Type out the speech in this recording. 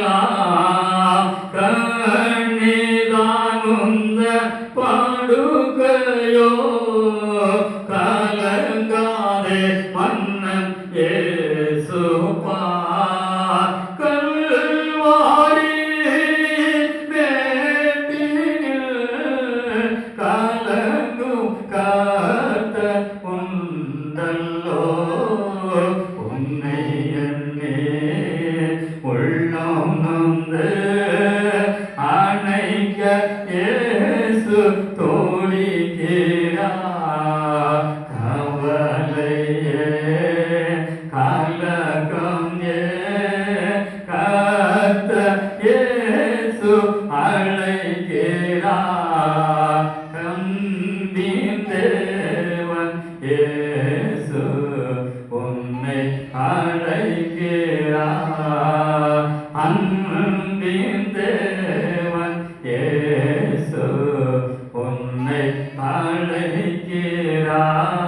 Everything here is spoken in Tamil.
பேசலாம் கண்ணிதான் உந்த பாடுகையோ கலங்காதே மன்னன் ஏசுப்பா கல்வாரி மேட்டினில் கலங்கும் காத்த உண்டல்லோ உன்னை எண்ணே உள்ளம் நொந்து அணைக்க இயேசு தோழிக்கிறார் கவலையே கலக்கம் கர்த்தர் இயேசு அழைக்கிறார் கம்பின் தேவன் இயேசு உன்னை அழைக்கிறார் அன்பின் தேவன் இயேசு உன்னை அழைக்கிறார்